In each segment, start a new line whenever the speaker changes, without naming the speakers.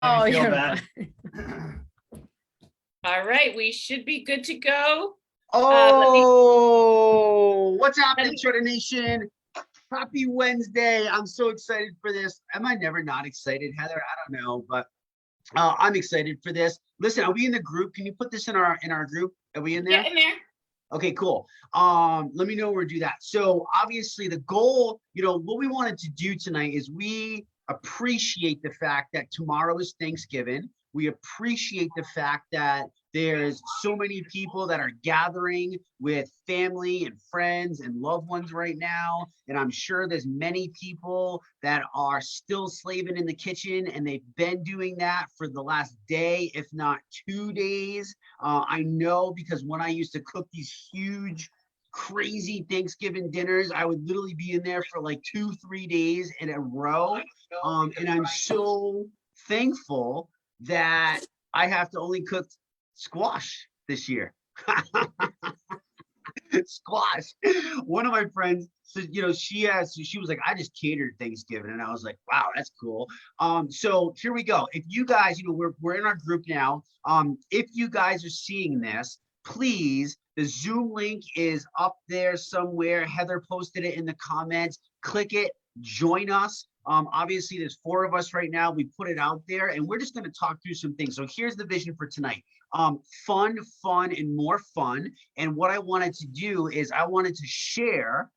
Oh,
feel
you're
bad.
fine.
All right, we should be good to go.
Oh, what's happening, Shredder Nation? Happy Wednesday. I'm so excited for this. Am I never not excited, Heather? I don't know, but I'm excited for this. Listen, are we in the group? Can you put this in our group? Are we in there?
Get in there.
Okay, cool. Let me know where to do that. So obviously the goal, what we wanted to do tonight is we appreciate the fact that tomorrow is Thanksgiving. We appreciate the fact that there's so many people that are gathering with family and friends and loved ones right now. And I'm sure there's many people that are still slaving in the kitchen, and they've been doing that for the last day, if not 2 days. I know, because when I used to cook these huge, crazy Thanksgiving dinners, I would literally be in there for like 2-3 days in a row. And I'm so thankful that I have to only cook squash this year. Squash. One of my friends said, she was like, I just catered Thanksgiving, and I was like, wow, that's cool. So here we go. If you guys, we're in our group now. If you guys are seeing this, please, the Zoom link is up there somewhere. Heather posted it in the comments. Click it, join us. Obviously there's 4 of us right now. We put it out there, and we're just going to talk through some things. So here's the vision for tonight. Fun, and more fun. And what I wanted to do is I wanted to share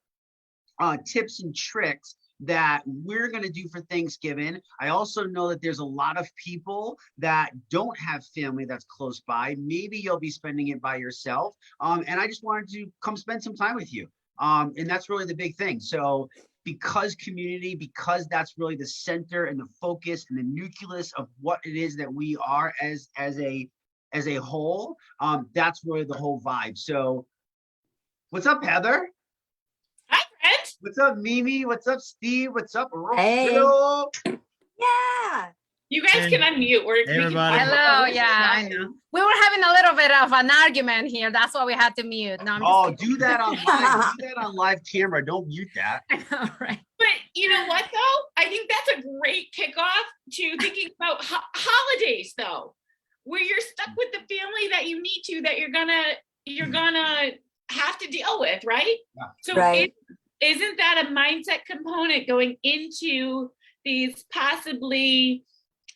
tips and tricks that we're going to do for Thanksgiving. I also know that there's a lot of people that don't have family that's close by. Maybe you'll be spending it by yourself. And I just wanted to come spend some time with you. And that's really the big thing. So because community, because that's really the center and the focus and the nucleus of what it is that we are as a whole, that's really the whole vibe. So what's up, Heather?
Hi, Brent.
What's up, Mimi? What's up, Steve? What's up,
Hey.
Roberto?
Yeah.
You guys can unmute.
everybody.
Hello. Yeah, I know. We were having a little bit of an argument here. That's why we had to mute. No, I'm just
Do that on live. Do that on live camera. Don't mute that.
All right.
But you know what, though? I think that's a great kickoff to thinking about holidays, though, where you're stuck with the family that you need to, that you're gonna have to deal with, right?
Yeah.
So
Right.
Isn't that a mindset component going into these possibly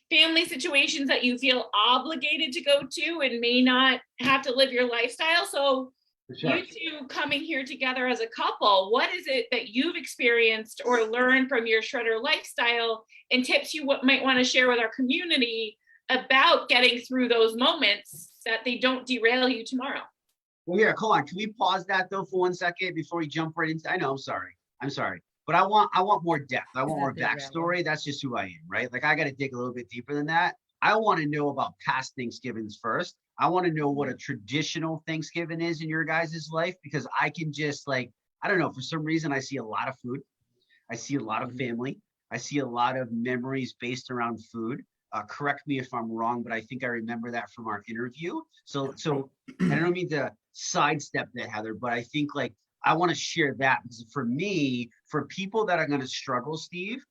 family situations that you feel obligated to go to and may not have to live your lifestyle? So
Sure.
you two coming here together as a couple, what is it that you've experienced or learned from your shredder lifestyle, and tips you might want to share with our community about getting through those moments that they don't derail you tomorrow?
Well, here, hold on. Can we pause that though for 1 second before we jump right into? I know, I'm sorry, but I want more depth. I want more backstory. That's just who I am, right? Like, I got to dig a little bit deeper than that. I want to know about past Thanksgivings first. I want to know what a traditional Thanksgiving is in your guys' life, because I can just, like, I don't know, for some reason I see a lot of food. I see a lot of family. I see a lot of memories based around food. Correct me if I'm wrong, but I think I remember that from our interview. So I don't mean to sidestep that, Heather, but I think, like, I want to share that, because for me, for people that are going to struggle, Steve,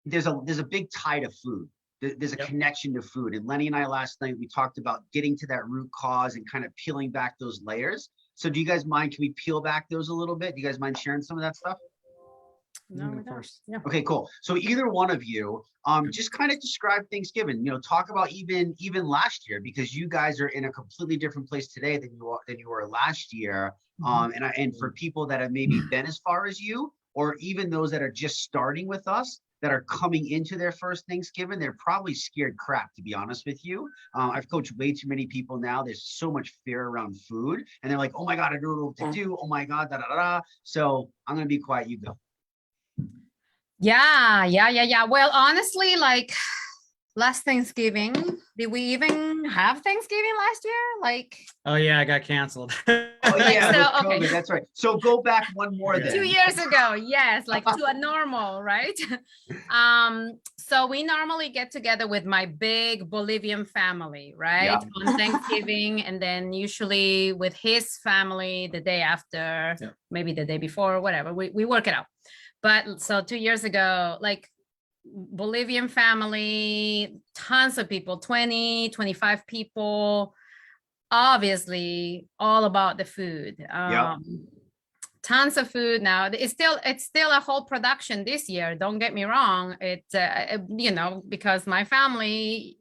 there's a big tie to food. There's a connection to food. And Lenny and I last night, we talked about getting to that root cause and kind of peeling back those layers. So do you guys mind? Can we peel back those a little bit? Do you guys mind sharing some of that stuff?
No, we don't. Yeah.
Okay, cool. So either one of you, just kind of describe Thanksgiving. Talk about even last year, because you guys are in a completely different place today than you were last year. And for people that have maybe been as far as you, or even those that are just starting with us, that are coming into their first Thanksgiving, they're probably scared crap, to be honest with you. I've coached way too many people now. There's so much fear around food, and they're like, oh my God, I don't know what to do. Oh my God, da da da. So I'm gonna be quiet. You go.
Yeah. Well, honestly, like, last Thanksgiving, did we even have Thanksgiving last year? Like,
Oh yeah, I got canceled.
Oh yeah,
so,
with COVID,
okay.
That's right. So go back one more
Yeah.
then.
2 years ago, yes, like to a normal, right? So we normally get together with my big Bolivian family, right?
Yeah.
On Thanksgiving, and then usually with his family the day after, maybe the day before, whatever. We work it out. But so 2 years ago, like, Bolivian family, tons of people, 20, 25 people, obviously all about the food. Tons of food now. It's still a whole production this year. Don't get me wrong. Because my family,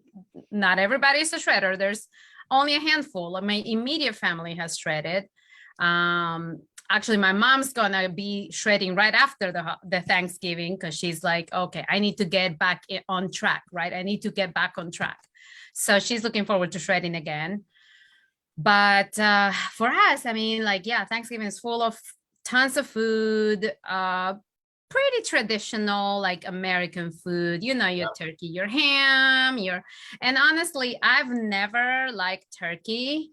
not everybody's a shredder. There's only a handful of my immediate family has shredded. Actually, my mom's gonna be shredding right after the Thanksgiving, because she's like, okay, I need to get back on track, right? I need to get back on track. So she's looking forward to shredding again. But for us, I mean, like, yeah, Thanksgiving is full of tons of food, pretty traditional, like American food, your turkey, your ham, and honestly, I've never liked turkey,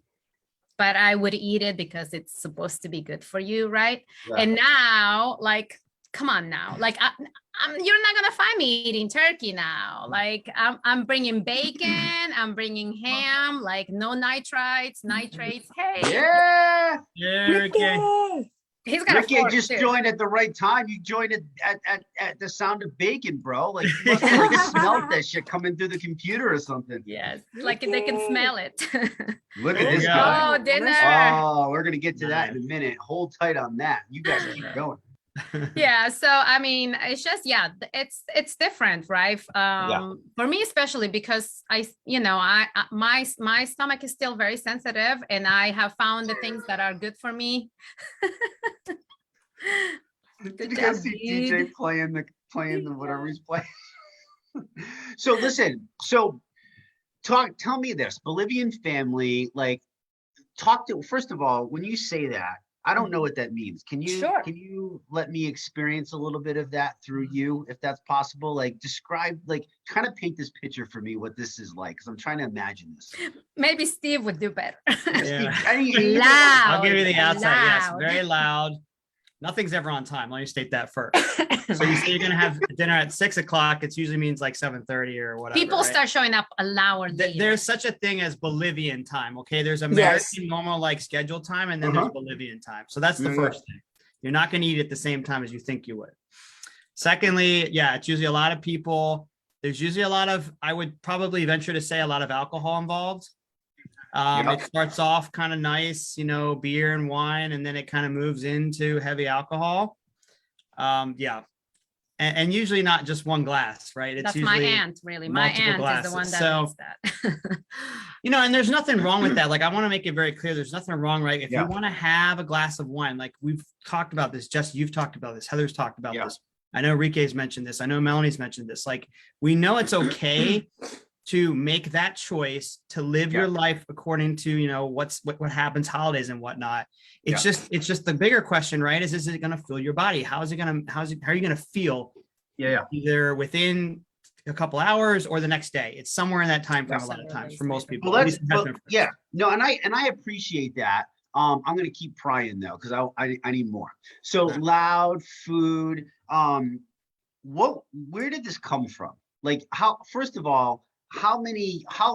but I would eat it because it's supposed to be good for you, right? And now, like, come on now, like, you're not gonna find me eating turkey now. Like, I'm bringing bacon, I'm bringing ham, like no nitrates. Hey,
Yeah, Ricky.
He's got
Ricky just joined at the right time. You joined at the sound of bacon, bro. Like, you must have like smelled that shit coming through the computer or something.
Yes, like they can smell it.
Look at this guy.
Oh, dinner.
Oh, we're gonna get to that in a minute. Hold tight on that. You guys keep going.
Yeah, so I mean, it's just, yeah, it's different, right? For me especially, because my stomach is still very sensitive, and I have found the things that are good for me.
Did you guys see DJ playing the whatever he's playing? So listen, tell me this, Bolivian family, like, first of all, when you say that, I don't know what that means. Can you let me experience a little bit of that through you, if that's possible? Like, describe, like, kind of paint this picture for me, what this is like, because I'm trying to imagine this.
Maybe Steve would do better.
Yeah.
Loud.
I'll give you the outside. Yes,
Loud.
very loud. Nothing's ever on time. Let me state that first. So you say you're gonna have dinner at 6 o'clock. It usually means like 7:30 or whatever.
People start showing up an hour later.
There's such a thing as Bolivian time. Okay, there's American normal like scheduled time, and then there's Bolivian time. So that's the first thing. You're not gonna eat at the same time as you think you would. Secondly, yeah, it's usually a lot of people. There's usually a lot of, I would probably venture to say, a lot of alcohol involved. It starts off kind of nice, beer and wine, and then it kind of moves into heavy alcohol. And usually not just one glass, right?
That's my aunt, really. My aunt is the one that does that.
And there's nothing wrong with that. Like, I want to make it very clear. There's nothing wrong, right? If you want to have a glass of wine, like we've talked about this, Jesse, you've talked about this, Heather's talked about this. I know Enrique's mentioned this. I know Melanie's mentioned this. Like, we know it's okay to make that choice to live your life according to, what happens, holidays and whatnot. It's just the bigger question, right? Is it going to fill your body? How are you going to feel? Either within a couple hours or the next day. It's somewhere in that time frame a lot of times for most people.
Well, and I appreciate that. I'm going to keep prying though, because I need more. So loud food. Where did this come from? Like, first of all, how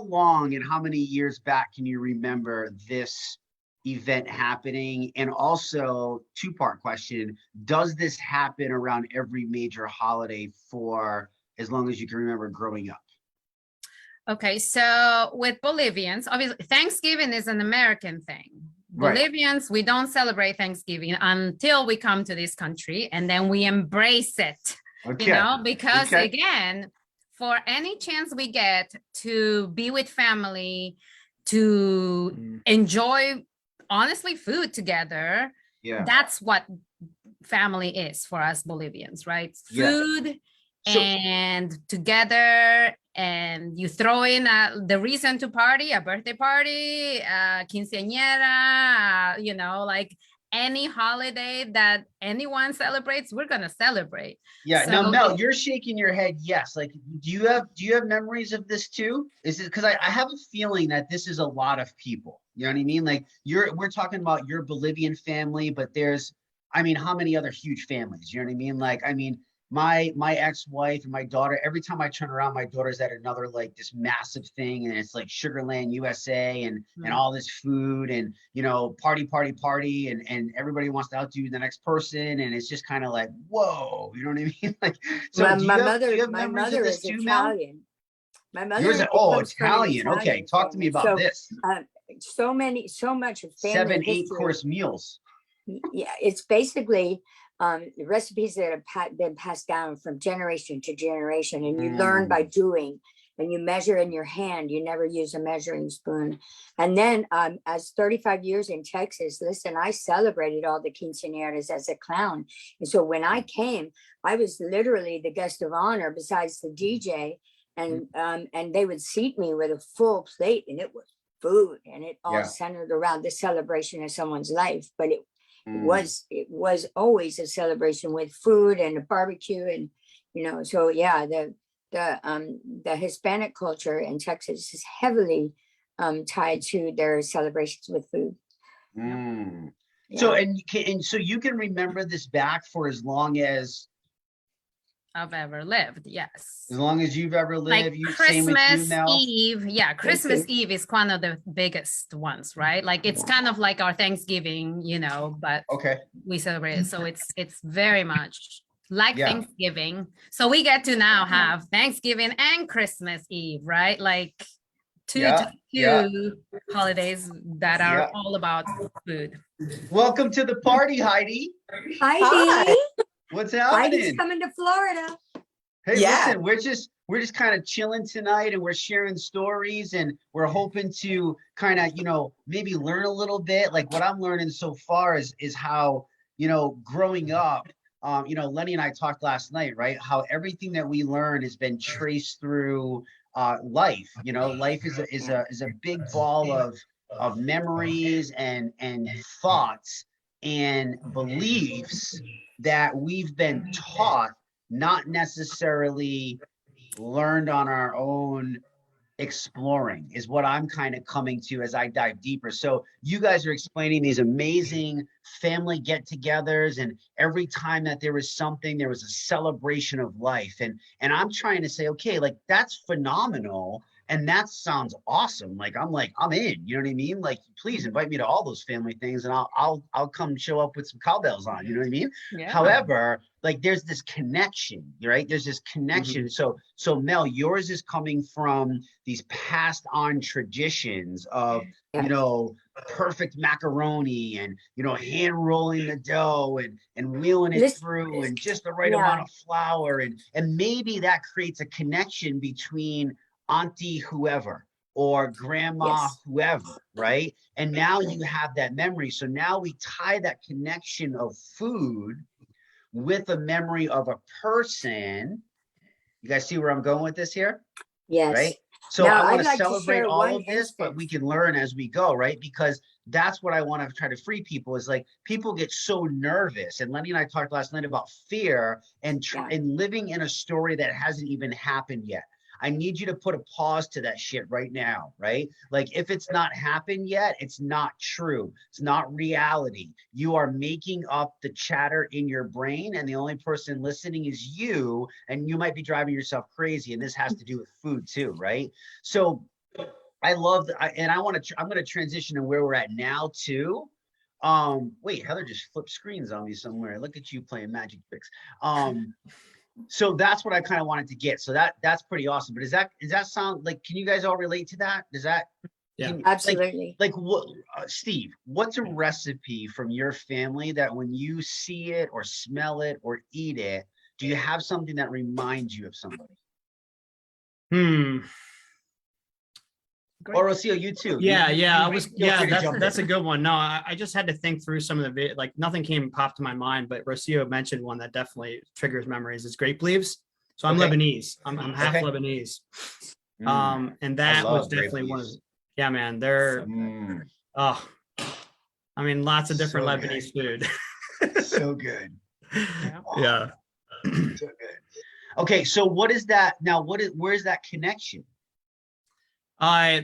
long and how many years back can you remember this event happening? And also, two-part question, does this happen around every major holiday for as long as you can remember growing up?
Okay, so with Bolivians, obviously Thanksgiving is an American thing. Bolivians, we don't celebrate Thanksgiving until we come to this country, and then we embrace it, because again, for any chance we get to be with family, to enjoy, honestly, food together, that's what family is for us Bolivians, right? Food and together, and you throw in the reason to party, a birthday party, quinceañera, like any holiday that anyone celebrates, we're gonna celebrate.
Now, Mel, you're shaking your head yes. Like, do you have memories of this too? Is it because I have a feeling that this is a lot of people, you know what I mean? Like, we're talking about your Bolivian family, but there's, how many other huge families, you know what I mean? Like, my ex-wife and my daughter, every time I turn around, my daughter's at another like this massive thing, and it's like Sugarland USA and all this food and party and everybody wants to outdo the next person, and it's just kind of like, whoa, you know what I mean? Like, so
My,
do
my
you have,
mother,
do you have
my
memories of
mother
this
is
too, Mel?
Italian. My mother
Yours, oh,
comes from an
Italian. Okay, talk to me about
family.
this.
So much of family
7, 8
history.
course meals.
Yeah, it's basically recipes that have been passed down from generation to generation, and you learn by doing, and you measure in your hand. You never use a measuring spoon. And then as 35 years in Texas, listen, I celebrated all the quinceañeras as a clown. And so when I came, I was literally the guest of honor besides the DJ, and they would seat me with a full plate, and it was food, and it all centered around the celebration of someone's life. But it was always a celebration with food and a barbecue, and so yeah, the Hispanic culture in Texas is heavily tied to their celebrations with food.
So so you can remember this back for as long as
I've ever lived. Yes.
As long as you've ever lived.
Like Christmas Eve. Yeah, Christmas Eve is one of the biggest ones, right? Like it's kind of like our Thanksgiving, but we celebrate it. So it's very much like Thanksgiving. So we get to now have Thanksgiving and Christmas Eve, right? Like two holidays that are all about food.
Welcome to the party, Heidi.
Heidi.
What's happening?
Heidi's coming to Florida.
Hey, listen, we're just kind of chilling tonight, and we're sharing stories, and we're hoping to kind of, maybe learn a little bit. Like what I'm learning so far is how, growing up, Lenny and I talked last night, right? How everything that we learn has been traced through life. Life is a big ball of memories and thoughts and beliefs that we've been taught, not necessarily learned on our own exploring, is what I'm kind of coming to as I dive deeper. So you guys are explaining these amazing family get-togethers, and every time that there was something, there was a celebration of life. And I'm trying to say, okay, like that's phenomenal. And that sounds awesome. I'm in, you know what I mean? Like, please invite me to all those family things, and I'll come show up with some cowbells on, you know what I mean? Yeah. However, like there's this connection, right? There's this connection. So Mel, yours is coming from these passed on traditions of, perfect macaroni and, hand rolling the dough and wheeling it through and just the right amount of flour. And maybe that creates a connection between auntie whoever or grandma whoever, right? And now you have that memory. So now we tie that connection of food with a memory of a person. You guys see where I'm going with this here? Yes. Right? So now, I want to celebrate all of this, but we can learn as we go, right? Because that's what I want to try to free people, is like people get so nervous. And Lenny and I talked last night about fear and living in a story that hasn't even happened yet. I need you to put a pause to that shit right now, right? Like if it's not happened yet, it's not true. It's not reality. You are making up the chatter in your brain, and the only person listening is you, and you might be driving yourself crazy. And this has to do with food too, right? So I love and I'm going to transition to where we're at now too. Wait, Heather just flipped screens on me somewhere. Look at you playing magic tricks. So that's what I kind of wanted to get. So that's pretty awesome. But does that sound like, can you guys all relate to that? Does that?
Yeah, absolutely.
Like what, Steve, what's a recipe from your family that when you see it or smell it or eat it, do you have something that reminds you of somebody? Or Rocio, you too.
That's a good one. No, I just had to think through some of the, like nothing popped to my mind, but Rocio mentioned one that definitely triggers memories. It's grape leaves. So I'm Lebanese. I'm half Lebanese. And that was definitely one of, man, they're, lots of different Lebanese food.
So good.
Yeah.
So good. Okay. So what is that now? Where's that connection?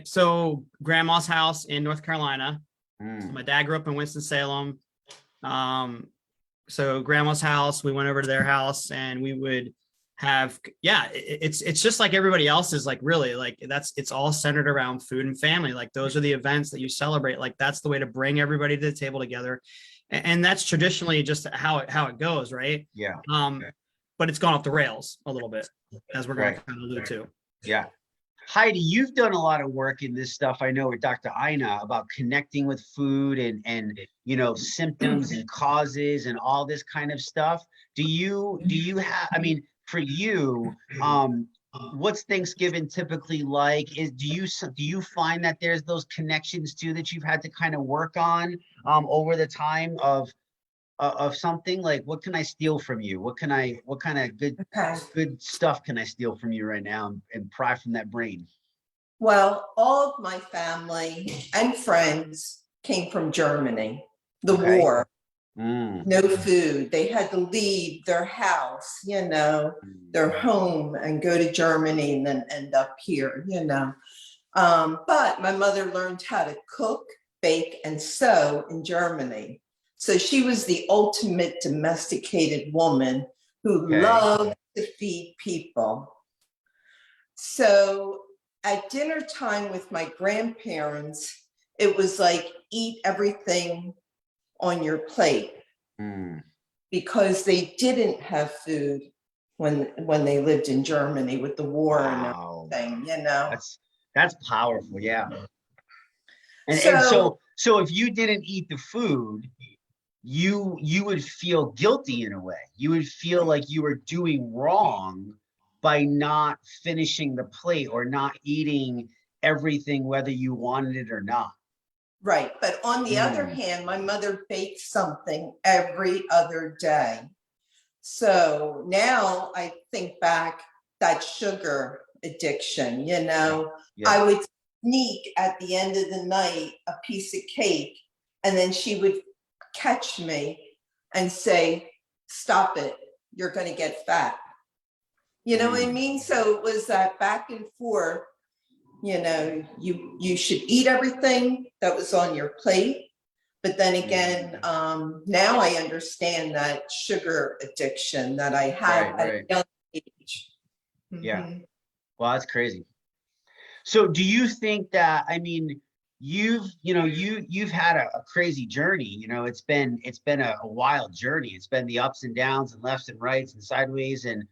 So grandma's house in North Carolina. My dad grew up in Winston-Salem. so grandma's house, we went over to their house and we would have, it's just like everybody else's, like really like it's all centered around food and family. Like those are the events that you celebrate. Like that's the way to bring everybody to the table together. And that's traditionally just how it goes. Right.
Yeah.
But it's gone off the rails a little bit, as we're going to kind of allude to.
Yeah. Heidi, you've done a lot of work in this stuff, I know, with Dr. Ina about connecting with food and you know, symptoms and causes and all this kind of stuff. Do you have, I mean, for you, what's Thanksgiving typically like? Do you find that there's those connections too that you've had to kind of work on over the time of something? Like, what can I steal from you? What kind of good stuff can I steal from you right now and pry from that brain?
Well, all of my family and friends came from Germany, the war. No food. They had to leave their house, you know, their home, and go to Germany and then end up here, you know. But my mother learned how to cook, bake, and sew in Germany. So she was the ultimate domesticated woman who loved to feed people. So at dinner time with my grandparents, it was like, eat everything on your plate, because they didn't have food when they lived in Germany with the war and everything, you know.
That's powerful, yeah. And so if you didn't eat the food, you would feel guilty in a way. You would feel like you were doing wrong by not finishing the plate or not eating everything, whether you wanted it or not.
Right. But on the other hand, my mother baked something every other day. So now I think back, that sugar addiction, you know, I would sneak at the end of the night a piece of cake, and then she would catch me and say, stop it, you're going to get fat. You know what I mean? So it was that back and forth. You know, you should eat everything that was on your plate. But then again, now I understand that sugar addiction that I had at a young age.
Yeah. Well, that's crazy. So do you think that, I mean, you've had a crazy journey, you know, it's been a wild journey. It's been the ups and downs and lefts and rights and sideways. And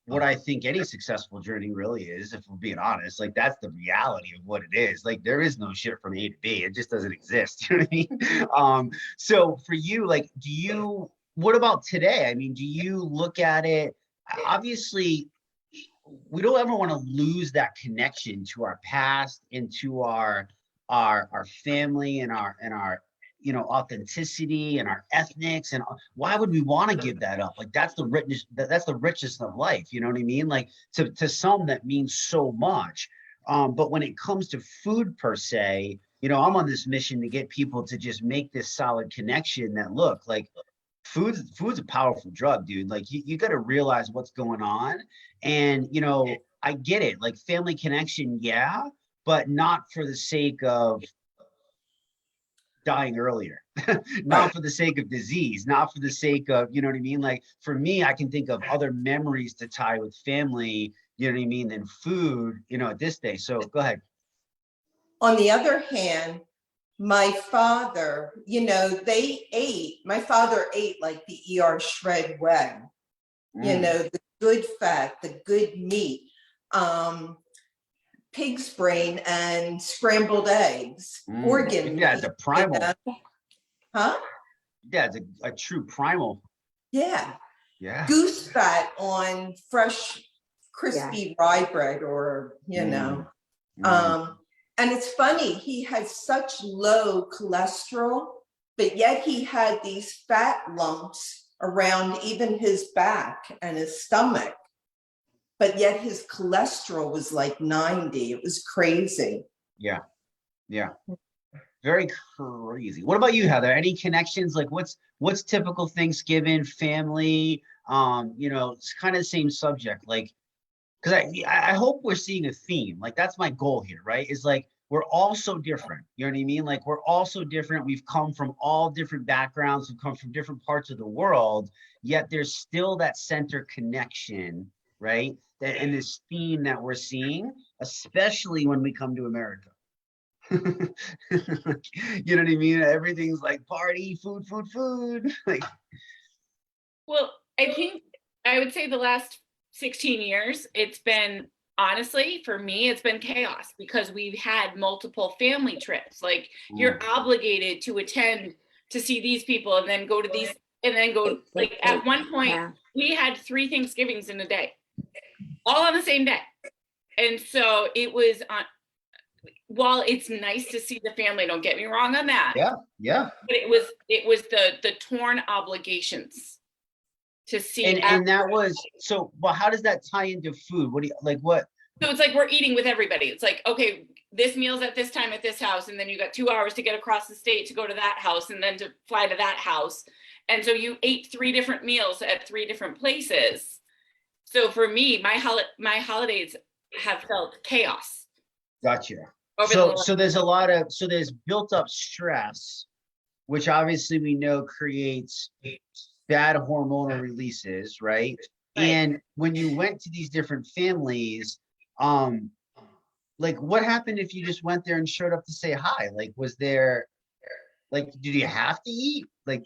what I think any successful journey really is, if we're being honest, like that's the reality of what it is. Like there is no shit from A to B. It just doesn't exist. You know what I mean? So for you, like, what about today? I mean, do you look at it? Obviously, we don't ever want to lose that connection to our past and to our family and our you know, authenticity and our ethnics. And why would we want to give that up? Like that's the richness, that's the richest of life. You know what I mean? Like to some that means so much. But when it comes to food per se, you know, I'm on this mission to get people to just make this solid connection that look like food's a powerful drug, dude. Like you got to realize what's going on. And, you know, I get it, like family connection. Yeah. But not for the sake of dying earlier, not for the sake of disease, not for the sake of, you know what I mean? Like for me, I can think of other memories to tie with family, you know what I mean, than food, you know, at this day. So go ahead.
On the other hand, my father, you know, my father ate like the ER shred way, you know, the good fat, the good meat, pig's brain and scrambled eggs, organ meat.
Yeah, it's a primal.
You know? Huh?
Yeah, it's a true primal.
Yeah.
Yeah.
Goose fat on fresh, crispy rye bread, or, you know. And it's funny, he had such low cholesterol, but yet he had these fat lumps around even his back and his stomach. But yet his cholesterol was like 90. It was crazy. Yeah.
Yeah. Very crazy. What about you, Heather? Any connections? Like what's typical Thanksgiving family? You know, it's kind of the same subject. Like, because I hope we're seeing a theme. Like that's my goal here, right? Is like we're all so different. You know what I mean? Like we're all so different. We've come from all different backgrounds. We've come from different parts of the world, yet there's still that center connection, right? And this theme that we're seeing, especially when we come to America. You know what I mean? Everything's like party, food, food, food. Like,
Well, I think I would say the last 16 years, it's been, honestly, for me, it's been chaos because we've had multiple family trips. Like you're obligated to attend to see these people and then go to these and then go, like at one point we had 3 Thanksgivings in a day, all on the same day. And so it was on, while it's nice to see the family, don't get me wrong on that.
yeah.
But it was the torn obligations to see.
And that was, so, well, how does that tie into food? What do you, like, what?
So it's like we're eating with everybody. It's like, okay, this meal's at this time at this house, and then you got 2 hours to get across the state to go to that house and then to fly to that house. And so you ate 3 different meals at 3 different places. So for me, my holidays have felt chaos.
Gotcha.
Over
So there's a lot of, so there's built up stress, which obviously we know creates bad hormonal releases, right? And when you went to these different families, like what happened if you just went there and showed up to say hi? Like, was there, like, did you have to eat? Like,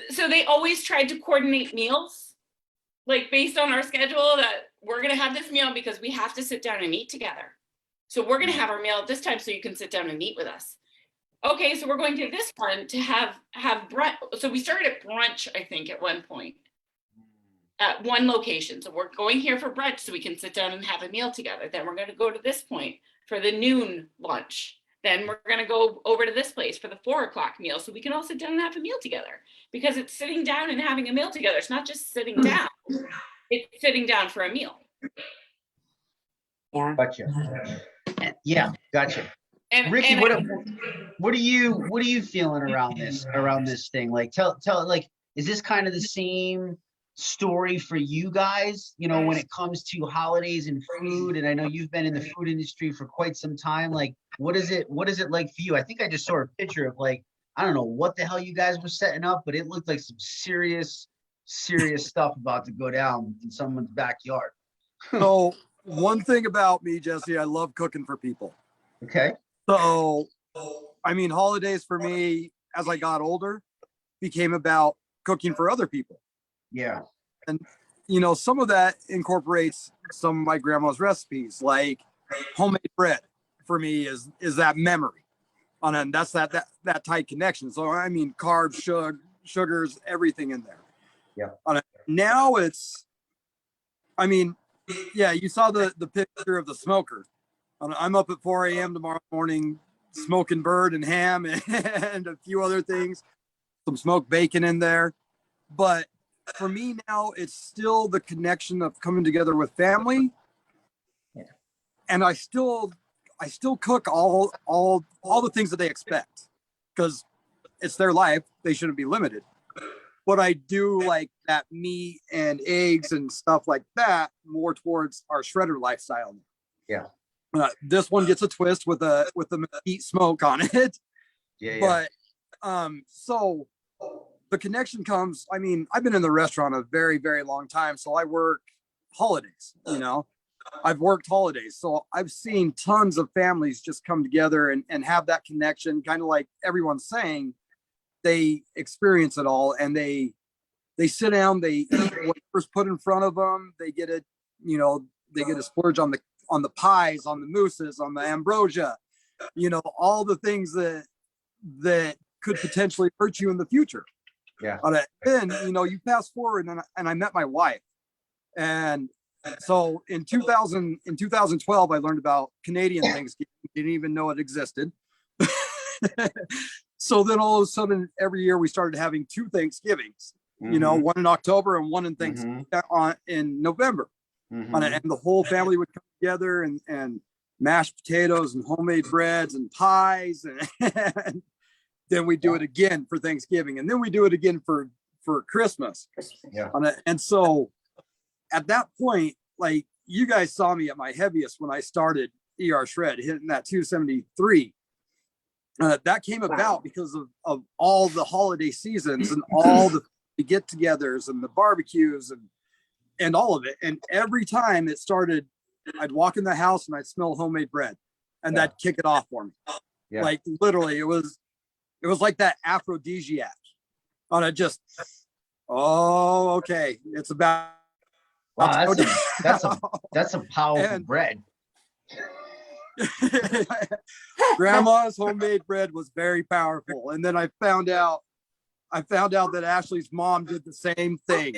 so they always tried to coordinate meals, like based on our schedule that we're going to have this meal because we have to sit down and eat together. So we're going to have our meal at this time so you can sit down and eat with us. Okay, so we're going to this one to have brunch. So we started at brunch, I think, at one point at one location. So we're going here for brunch so we can sit down and have a meal together. Then we're going to go to this point for the noon lunch. Then we're going to go over to this place for the 4 o'clock meal so we can all sit down and have a meal together, because it's sitting down and having a meal together. It's not just sitting down. It's sitting down for a meal.
Yeah.
Gotcha. Yeah, gotcha.
And
Ricky, what are you feeling around this thing? Like, tell, like, is this kind of the same story for you guys, you know, when it comes to holidays and food? And I know you've been in the food industry for quite some time. Like, what is it like for you? I think I just saw a picture of, like, I don't know what the hell you guys were setting up, but it looked like some serious stuff about to go down in someone's backyard.
So one thing about me, Jesse, I love cooking for people.
Okay.
So, I mean, holidays for me, as I got older, became about cooking for other people.
Yeah.
And, you know, some of that incorporates some of my grandma's recipes, like homemade bread for me is that memory. And that's that tight connection. So, I mean, carbs, sugars, everything in there.
Yeah.
Now it's, I mean, yeah, you saw the picture of the smoker. I'm up at 4 a.m. tomorrow morning, smoking bird and ham and a few other things, some smoked bacon in there. But for me now, it's still the connection of coming together with family.
Yeah.
And I still cook all the things that they expect, because it's their life. They shouldn't be limited. But I do like that meat and eggs and stuff like that more towards our shredder lifestyle.
Yeah.
This one gets a twist with the mesquite smoke on it.
Yeah.
But so the connection comes. I mean, I've been in the restaurant a very, very long time, so I work holidays. You know, I've worked holidays, so I've seen tons of families just come together and have that connection. Kind of like everyone's saying, they experience it all, and they sit down, they eat whatever's put in front of them. They get a, you know, they get a splurge on the pies, on the mousses, on the ambrosia, you know, all the things that could potentially hurt you in the future.
Yeah.
But then, you know, you fast forward and I met my wife. And so in 2012, I learned about Canadian Thanksgiving. Didn't even know it existed. So then all of a sudden, every year we started having 2 Thanksgivings, you know, one in October and one in Thanksgiving in November. And the whole family would come together and mashed potatoes and homemade breads and pies. And then we do it again for Thanksgiving. And then we do it again for Christmas.
Yeah.
And so at that point, like, you guys saw me at my heaviest when I started ER shred, hitting that 273. That came about because of all the holiday seasons and all the get-togethers and the barbecues and all of it. And every time it started, I'd walk in the house and I'd smell homemade bread, and that'd kick it off for me. Like literally, it was like that aphrodisiac. On it just, oh, okay, it's about.
Wow, that's a powerful bread.
Grandma's homemade bread was very powerful, and then I found out that Ashley's mom did the same thing.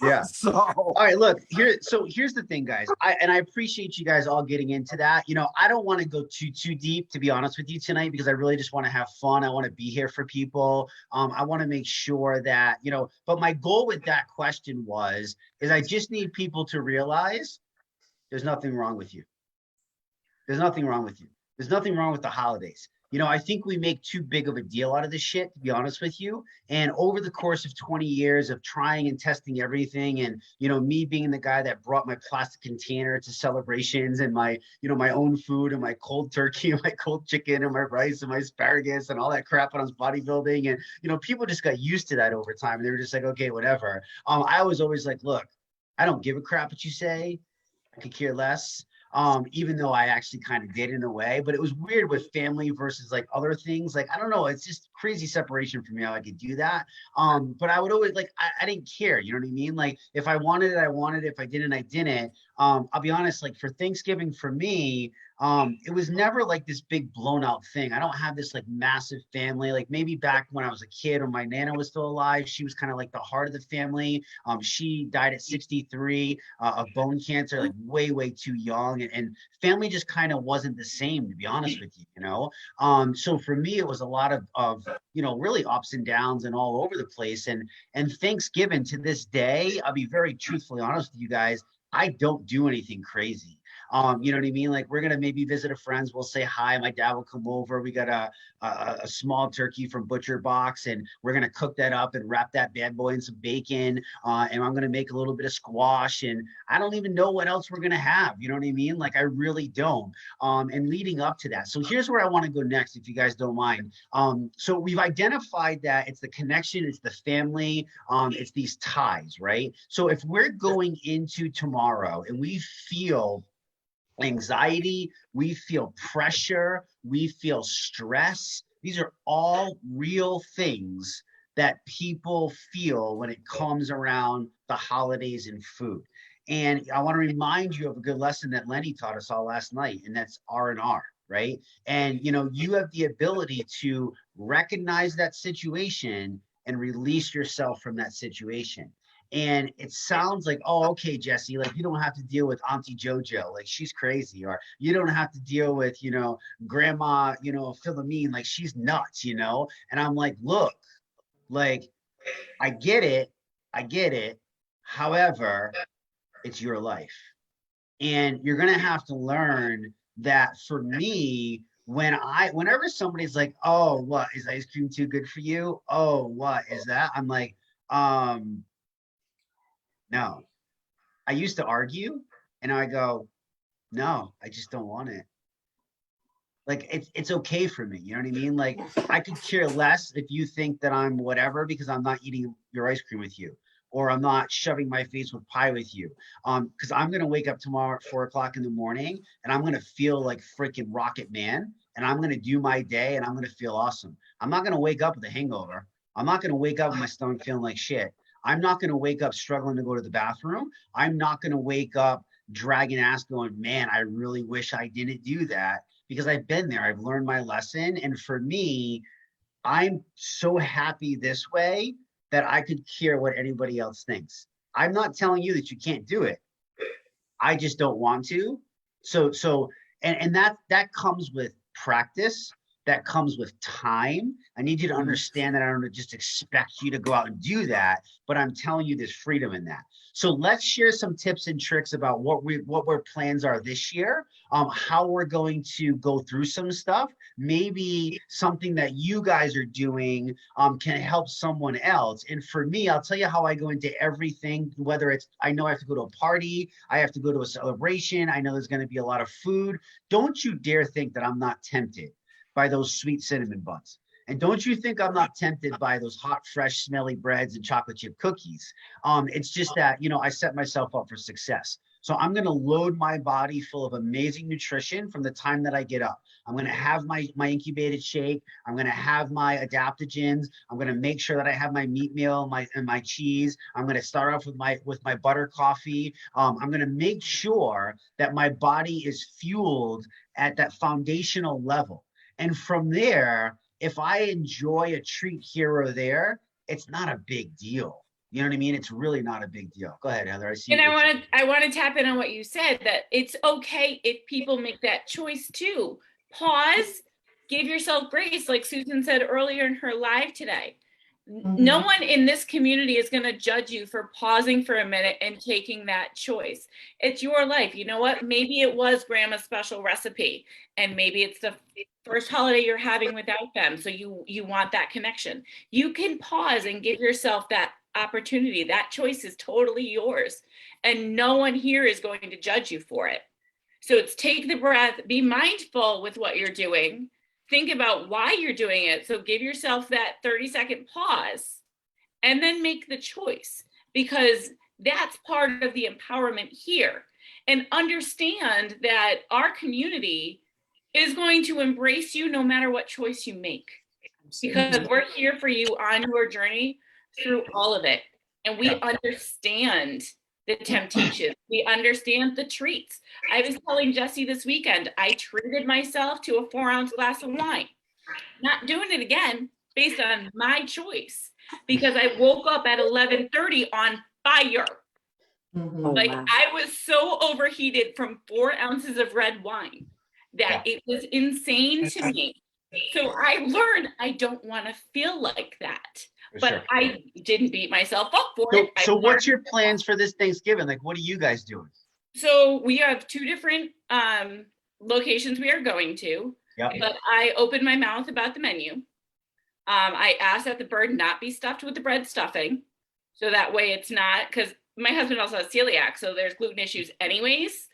Yeah.
So
all right, look here. So here's the thing, guys. I appreciate you guys all getting into that. You know, I don't want to go too deep, to be honest with you tonight, because I really just want to have fun. I want to be here for people. I want to make sure that, you know, but my goal with that question is I just need people to realize there's nothing wrong with you. There's nothing wrong with you. There's nothing wrong with the holidays. You know, I think we make too big of a deal out of this shit, to be honest with you. And over the course of 20 years of trying and testing everything, and, you know, me being the guy that brought my plastic container to celebrations, and my, you know, my own food and my cold turkey and my cold chicken and my rice and my asparagus and all that crap when I was bodybuilding. And, you know, people just got used to that over time. They were just like, okay, whatever. I was always like, look, I don't give a crap what you say. I could care less. Even though I actually kind of did in a way, but it was weird with family versus like other things. Like, I don't know, it's just crazy separation for me how I could do that. But I would always like, I didn't care, you know what I mean? Like, if I wanted it, I wanted it. If I didn't, I didn't. I'll be honest, like for Thanksgiving for me, it was never like this big blown out thing. I don't have this like massive family. Like maybe back when I was a kid or my Nana was still alive, she was kind of like the heart of the family. She died at 63 of bone cancer, like way too young. And family just kind of wasn't the same, to be honest with you, you know? So for me, it was a lot of, you know, really ups and downs and all over the place. And Thanksgiving to this day, I'll be very truthfully honest with you guys, I don't do anything crazy. You know what I mean? Like, we're gonna maybe visit a friend's, we'll say hi, my dad will come over, we got a small turkey from Butcher Box, and we're gonna cook that up and wrap that bad boy in some bacon, and I'm gonna make a little bit of squash, and I don't even know what else we're gonna have, you know what I mean? Like, I really don't. And leading up to that, so here's where I want to go next, if you guys don't mind. So we've identified that it's the connection, it's the family, it's these ties, right? So if we're going into tomorrow and we feel anxiety, we feel pressure, we feel stress, these are all real things that people feel when it comes around the holidays and food. And I want to remind you of a good lesson that Lenny taught us all last night, and that's R&R, right? And, you know, you have the ability to recognize that situation and release yourself from that situation. And it sounds like, oh, okay, Jesse, like you don't have to deal with Auntie JoJo, like she's crazy, or you don't have to deal with, you know, Grandma, you know, Philomene, like she's nuts, you know? And I'm like, look, like, I get it. However, it's your life. And you're going to have to learn that for me, whenever somebody's like, oh, what, is ice cream too good for you? Oh, what is that? I'm like, no. I used to argue and I go, no, I just don't want it. Like, it's okay for me. You know what I mean? Like, I could care less if you think that I'm whatever, because I'm not eating your ice cream with you, or I'm not shoving my face with pie with you. Because I'm going to wake up tomorrow at 4 o'clock in the morning and I'm going to feel like freaking Rocket Man, and I'm going to do my day and I'm going to feel awesome. I'm not going to wake up with a hangover. I'm not going to wake up with my stomach feeling like shit. I'm not going to wake up struggling to go to the bathroom. I'm not going to wake up dragging ass going, man, I really wish I didn't do that, because I've been there. I've learned my lesson. And for me, I'm so happy this way that I could care what anybody else thinks. I'm not telling you that you can't do it. I just don't want to. And that comes with practice. that comes with time. I need you to understand that I don't just expect you to go out and do that, but I'm telling you there's freedom in that. So let's share some tips and tricks about what our plans are this year, how we're going to go through some stuff. Maybe something that you guys are doing can help someone else. And for me, I'll tell you how I go into everything, whether it's, I know I have to go to a party, I have to go to a celebration, I know there's going to be a lot of food. Don't you dare think that I'm not tempted by those sweet cinnamon buns. And don't you think I'm not tempted by those hot, fresh, smelly breads and chocolate chip cookies. It's just that, you know, I set myself up for success. So I'm going to load my body full of amazing nutrition from the time that I get up. I'm going to have my incubated shake. I'm going to have my adaptogens. I'm going to make sure that I have my meat meal and my cheese. I'm going to start off with my butter coffee. I'm going to make sure that my body is fueled at that foundational level. And from there, if I enjoy a treat here or there, it's not a big deal. You know what I mean? It's really not a big deal. Go ahead, Heather. I see.
And I want to tap in on what you said, that it's okay if people make that choice too. Pause, give yourself grace, like Susan said earlier in her live today. No one in this community is going to judge you for pausing for a minute and taking that choice. It's your life. You know what? Maybe it was grandma's special recipe, and maybe it's the first holiday you're having without them. So you want that connection. You can pause and give yourself that opportunity. That choice is totally yours. And no one here is going to judge you for it. So it's take the breath, be mindful with what you're doing. Think about why you're doing it. So give yourself that 30-second pause and then make the choice, because that's part of the empowerment here. And understand that our community is going to embrace you no matter what choice you make, because we're here for you on your journey through all of it. And we understand the temptations. We understand the treats. I was telling Jesse this weekend, I treated myself to a 4-ounce glass of wine. Not doing it again based on my choice, because I woke up at 11:30 on fire. Like, wow. I was so overheated from 4 ounces of red wine that it was insane to me. So I learned I don't want to feel like that. But I didn't beat myself up for it.
So what's your plans for this Thanksgiving? Like, what are you guys doing?
So we have 2 different locations we are going to. But I opened my mouth about the menu. I asked that the bird not be stuffed with the bread stuffing. So that way it's not, because my husband also has celiac, so there's gluten issues anyways.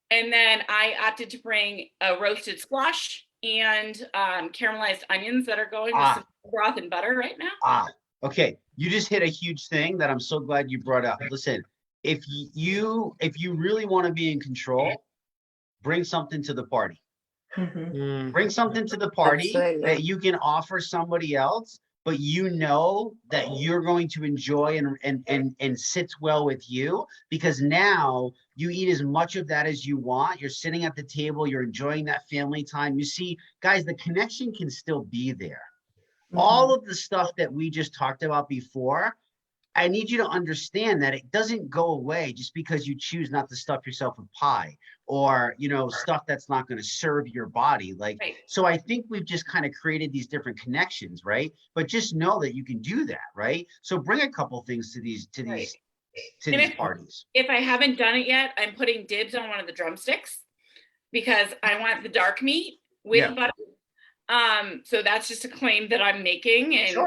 And then I opted to bring a roasted squash and caramelized onions that are going with some broth and butter right now.
Okay. You just hit a huge thing that I'm so glad you brought up. Listen, if you really want to be in control, bring something to the party. Bring something to the party that you can offer somebody else, but you know that you're going to enjoy and sits well with you, because now you eat as much of that as you want. You're sitting at the table, you're enjoying that family time. You see, guys, the connection can still be there. All of the stuff that we just talked about before, I need you to understand that it doesn't go away just because you choose not to stuff yourself with pie or, you know, stuff that's not going to serve your body. Like, so I think we've just kind of created these different connections, right? But just know that you can do that, right? So bring a couple things to these parties.
If I haven't done it yet, I'm putting dibs on one of the drumsticks because I want the dark meat with butter. So that's just a claim that I'm making, and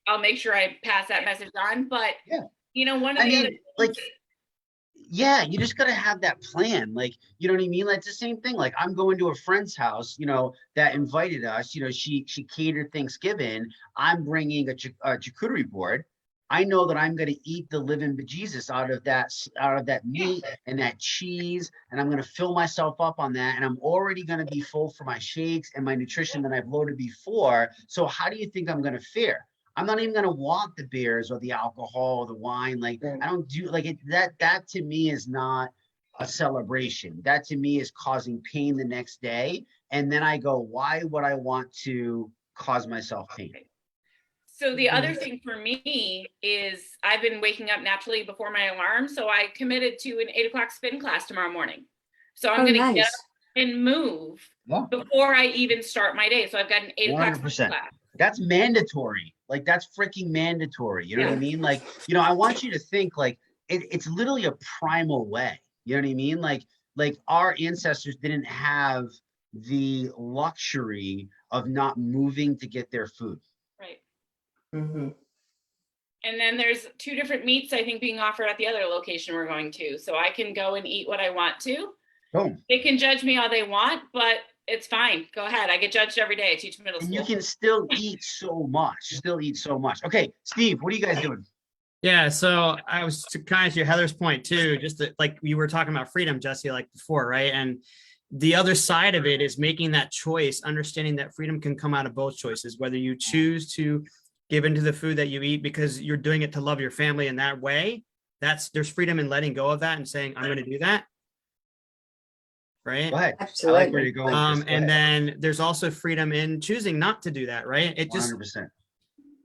I'll make sure I pass that message on. But you know, one of the other
like, you just gotta have that plan. Like, you know what I mean? Like, it's the same thing. Like, I'm going to a friend's house, you know, that invited us. You know, she catered Thanksgiving. I'm bringing a charcuterie board. I know that I'm going to eat the living bejesus out of that meat and that cheese, and I'm going to fill myself up on that, and I'm already going to be full for my shakes and my nutrition that I've loaded before. So how do you think I'm going to fare? I'm not even going to want the beers or the alcohol or the wine. Like, I don't do like it. That to me is not a celebration. That to me is causing pain the next day. And then I go, why would I want to cause myself pain?
So the other thing for me is I've been waking up naturally before my alarm. So I committed to an 8 o'clock spin class tomorrow morning. So I'm going to get up and move
Yeah.
before I even start my day. So I've got an 8 o'clock
100%.
class.
That's mandatory. Like that's freaking mandatory. You know what I mean? Like, you know, I want you to think like it's literally a primal way. You know what I mean? Like our ancestors didn't have the luxury of not moving to get their food.
Right.
Mm-hmm.
And then there's 2 different meats, I think, being offered at the other location we're going to. So I can go and eat what I want to.
Boom.
They can judge me all they want, but it's fine. Go ahead. I get judged every day. I teach middle
And
school.
you can still eat so much. Okay, Steve, what are you guys doing?
Yeah, so I was to kind of to Heather's point too, just that, like we were talking about freedom, Jesse, like before, right? And the other side of it is making that choice, understanding that freedom can come out of both choices, whether you choose to give into the food that you eat because you're doing it to love your family in that way. There's freedom in letting go of that and saying, I'm going to do that. Right.
Go ahead.
Absolutely.
I like where you're going. Chris. Go
And
ahead.
then there's also freedom in choosing not to do that. Right. It just,
100%.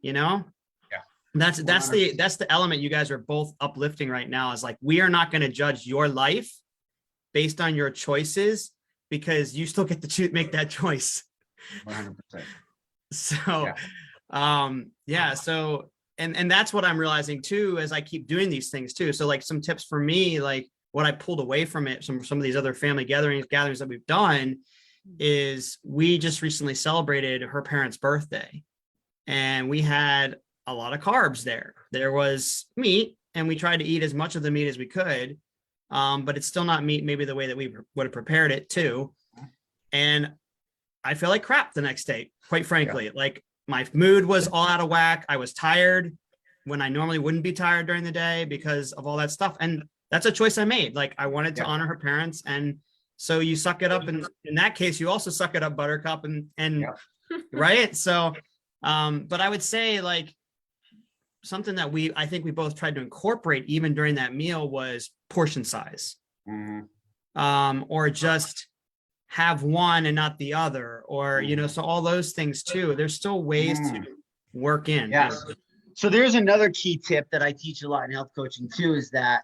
you know,
Yeah.
That's
100%.
the element you guys are both uplifting right now is like, we are not going to judge your life based on your choices because you still get to make that choice.
100%.
So, yeah. So, and that's what I'm realizing too, as I keep doing these things too. So like some tips for me, like what I pulled away from it, some of these other family gatherings that we've done is we just recently celebrated her parents' birthday and we had a lot of carbs there. There was meat and we tried to eat as much of the meat as we could. But it's still not meat, maybe the way that we would have prepared it too. And I feel like crap the next day, quite frankly. Like my mood was all out of whack. I was tired when I normally wouldn't be tired during the day because of all that stuff. And that's a choice I made. Like I wanted to honor her parents. And so you suck it up. And in that case, you also suck it up, Buttercup. And right. So, but I would say like something that I think we both tried to incorporate even during that meal was portion size. Or just have one and not the other, or, you know, so all those things too, there's still ways to work in.
Yes. So there's another key tip that I teach a lot in health coaching too, is that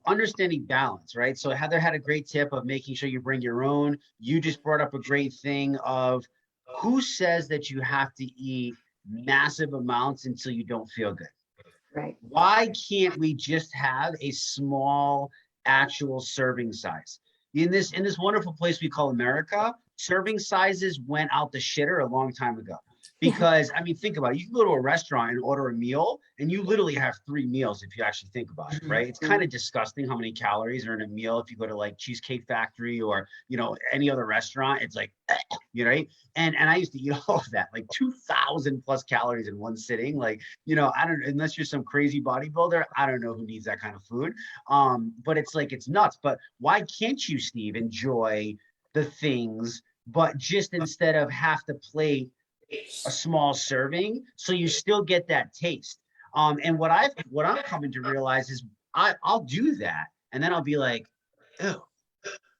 understanding balance, right? So Heather had a great tip of making sure you bring your own. You just brought up a great thing of who says that you have to eat massive amounts until you don't feel good.
Right.
Why can't we just have a small actual serving size? In this wonderful place we call America, serving sizes went out the shitter a long time ago. Because I mean, think about it. You can go to a restaurant and order a meal and you literally have 3 meals if you actually think about it, right? It's kind of disgusting how many calories are in a meal. If you go to like Cheesecake Factory or, you know, any other restaurant, it's like, you know, and I used to eat all of that, like 2,000 plus calories in one sitting. Like, you know, I don't, unless you're some crazy bodybuilder, I don't know who needs that kind of food. But it's like, it's nuts. But why can't you, Steve, enjoy the things, but just instead of half the plate, a small serving, so you still get that taste. And what I'm coming to realize is I'll do that, and then I'll be like, oh,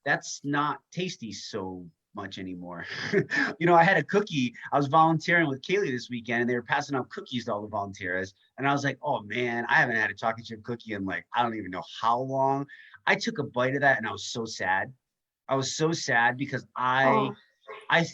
that's not tasty so much anymore. You know, I had a cookie. I was volunteering with Kaylee this weekend, and they were passing out cookies to all the volunteers, and I was like, oh man, I haven't had a chocolate chip cookie in like I don't even know how long. I took a bite of that, and I was so sad. I was so sad because I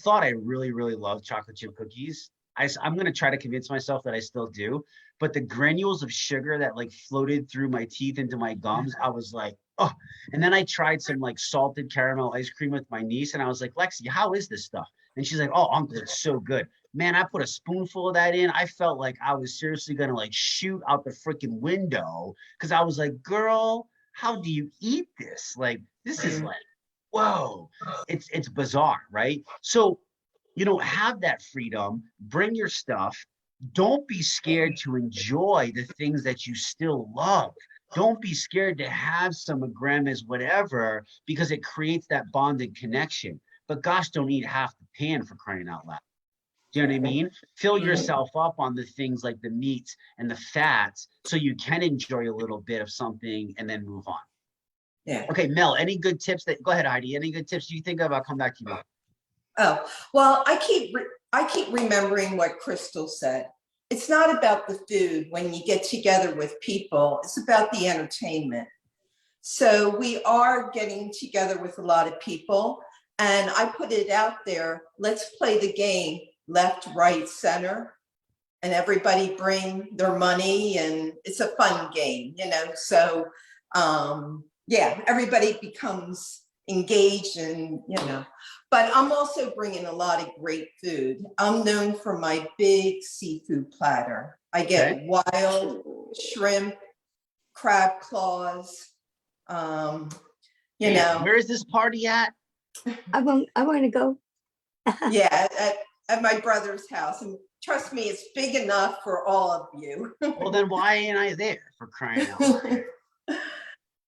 thought I really, really loved chocolate chip cookies. I'm going to try to convince myself that I still do. But the granules of sugar that like floated through my teeth into my gums, I was like, oh. And then I tried some like salted caramel ice cream with my niece. And I was like, Lexi, how is this stuff? And she's like, oh, uncle, it's so good. Man, I put a spoonful of that in. I felt like I was seriously going to like shoot out the freaking window. Because I was like, girl, how do you eat this? Like, this is like, whoa, it's bizarre, right? So, you know, have that freedom, bring your stuff. Don't be scared to enjoy the things that you still love. Don't be scared to have some of grandma's whatever, because it creates that bonded connection. But gosh, don't eat half the pan, for crying out loud. Do you know what I mean? Fill yourself up on the things like the meats and the fats so you can enjoy a little bit of something and then move on.
Yeah.
Okay, Mel, any good tips go ahead, Heidi, any good tips you think of? I'll come back to you, Mel.
Oh, well, I keep remembering what Crystal said. It's not about the food when you get together with people. It's about the entertainment. So we are getting together with a lot of people. And I put it out there, let's play the game left, right, center. And everybody bring their money and it's a fun game, you know? So yeah, everybody becomes engaged and, you know, but I'm also bringing a lot of great food. I'm known for my big seafood platter. I get wild shrimp, crab claws, you know.
Where is this party at?
I want to go.
Yeah, at my brother's house. And trust me, it's big enough for all of you.
Well, then why ain't I there, for crying out loud?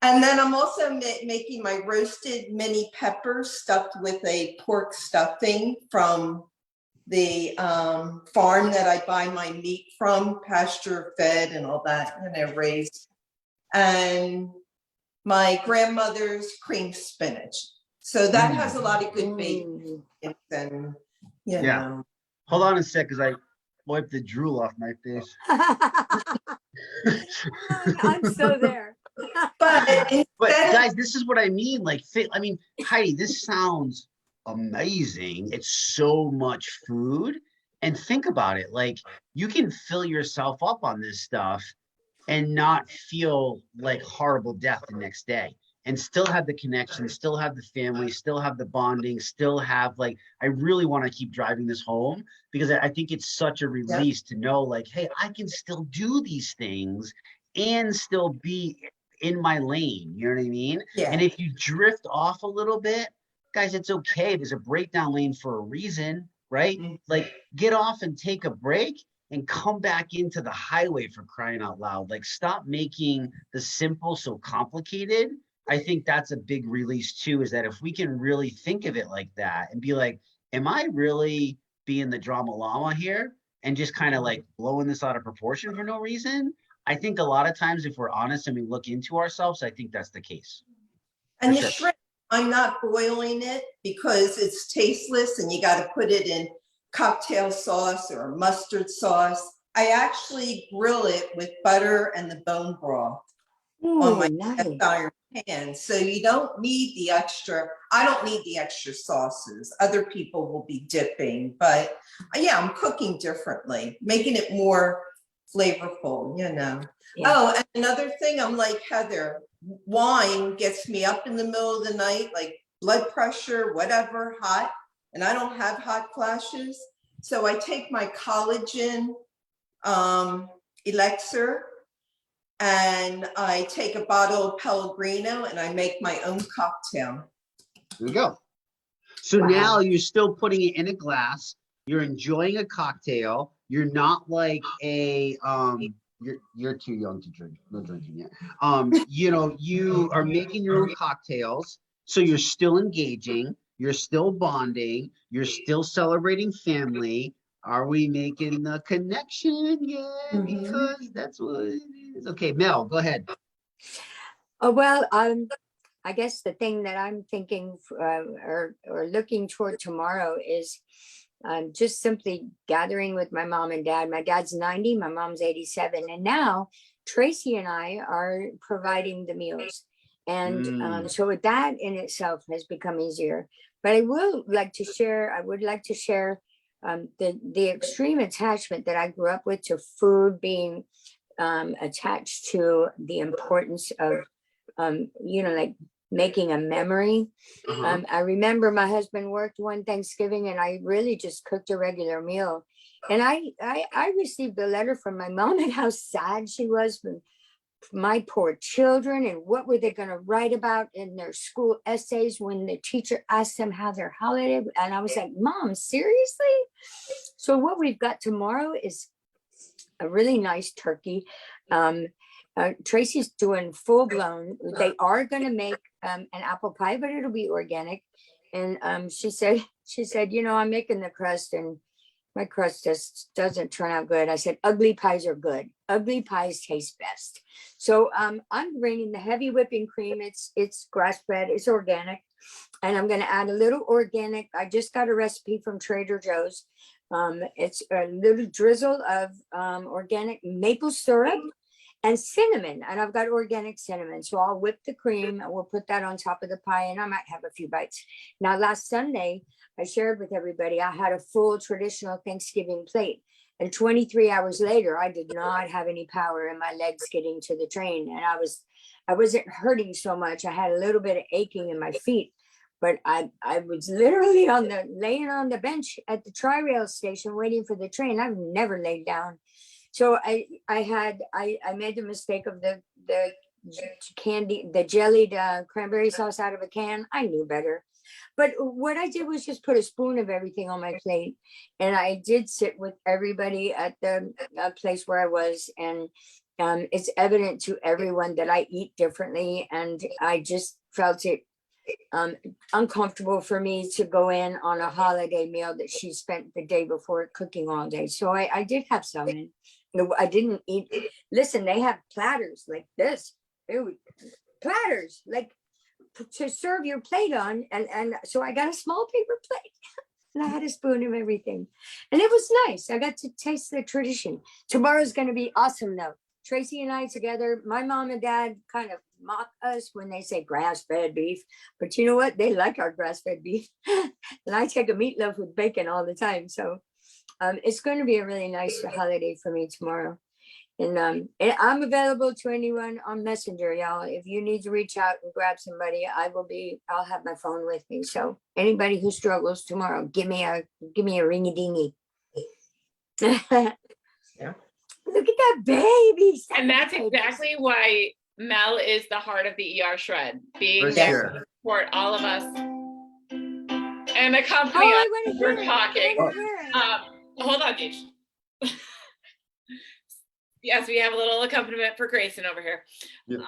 And then I'm also making my roasted mini peppers stuffed with a pork stuffing from the farm that I buy my meat from, pasture fed and all that, you know, raised. And my grandmother's cream spinach. So that has a lot of good bacon and, you know.
Hold on a sec, because I wiped the drool off my face.
I'm so there.
But
guys, this is what I mean. Like, I mean, Heidi, this sounds amazing. It's so much food. And think about it. Like, you can fill yourself up on this stuff and not feel like horrible death the next day, and still have the connection, still have the family, still have the bonding, still have, like, I really want to keep driving this home, because I think it's such a release to know, like, hey, I can still do these things and still be in my lane. You know what I mean?
Yeah.
And if you drift off a little bit, guys, it's okay. There's a breakdown lane for a reason, right? Like, get off and take a break and come back into the highway, for crying out loud. Like, stop making the simple so complicated. I think that's a big release too, is that if we can really think of it like that and be like, am I really being the drama llama here and just kind of like blowing this out of proportion for no reason? I think a lot of times, if we're honest and we look into ourselves, I think that's the case.
And the shrimp, I'm not boiling it because it's tasteless and you got to put it in cocktail sauce or mustard sauce. I actually grill it with butter and the bone broth on my cast iron pan. So you don't need the extra, I don't need the extra sauces. Other people will be dipping, but yeah, I'm cooking differently, making it more flavorful, you know. Oh, and another thing, I'm like Heather, wine gets me up in the middle of the night, like blood pressure, whatever, hot, and I don't have hot flashes. So I take my collagen elixir and I take a bottle of Pellegrino and I make my own cocktail.
There we go. So now you're still putting it in a glass. You're enjoying a cocktail. You're not like a you're too young to drink. No drinking yet. You know, you are making your own cocktails. So you're still engaging. You're still bonding. You're still celebrating family. Are we making the connection? Yeah, because that's what it is. Okay, Mel, go ahead.
Oh, well, I guess the thing that I'm thinking or looking toward tomorrow is just simply gathering with my mom and dad. My dad's 90, my mom's 87. And now Tracy and I are providing the meals. And so with that in itself has become easier. But I would like to share the extreme attachment that I grew up with to food, being attached to the importance of, you know, like making a memory. I remember my husband worked one Thanksgiving and I really just cooked a regular meal. And I received a letter from my mom and how sad she was for my poor children and what were they going to write about in their school essays when the teacher asked them how their holiday. And I was like, Mom, seriously? So what we've got tomorrow is a really nice turkey. Tracy's doing full blown. They are going to make an apple pie, but it'll be organic. And she said, you know, I'm making the crust and my crust just doesn't turn out good. I said, ugly pies are good. Ugly pies taste best. So I'm bringing the heavy whipping cream. It's grass fed, it's organic. And I'm going to add a little organic. I just got a recipe from Trader Joe's. It's a little drizzle of organic maple syrup and cinnamon, and I've got organic cinnamon. So I'll whip the cream and we'll put that on top of the pie, and I might have a few bites. Now, last Sunday, I shared with everybody, I had a full traditional Thanksgiving plate. And 23 hours later, I did not have any power in my legs getting to the train. And I wasn't hurting so much. I had a little bit of aching in my feet, but I was literally laying on the bench at the Tri-Rail station waiting for the train. I've never laid down. So I made the mistake of the jellied cranberry sauce out of a can. I knew better. But what I did was just put a spoon of everything on my plate. And I did sit with everybody at the place where I was. And it's evident to everyone that I eat differently. And I just felt it uncomfortable for me to go in on a holiday meal that she spent the day before cooking all day. So I did have some. And I didn't eat. Listen, they have platters like this. Platters like to serve your plate on, and so I got a small paper plate and I had a spoon of everything, and it was nice. I got to taste the tradition. Tomorrow's going to be awesome though. Tracy and I together. My mom and dad kind of mock us when they say grass-fed beef, but you know what? They like our grass-fed beef, and I take a meatloaf with bacon all the time. So it's going to be a really nice holiday for me tomorrow. And I'm available to anyone on Messenger, y'all. If you need to reach out and grab somebody, I'll have my phone with me. So anybody who struggles tomorrow, give me a ringy dingy.
Yeah.
Look at that baby.
And that's exactly why Mel is the heart of the ER Shred, being
For
there
sure.
to support all of us and the company.
Oh, I want to
we're
hear it.
talking.
I wanna hear it.
Hold on, Deej. Yes, we have a little accompaniment for Grayson over here.
Yeah.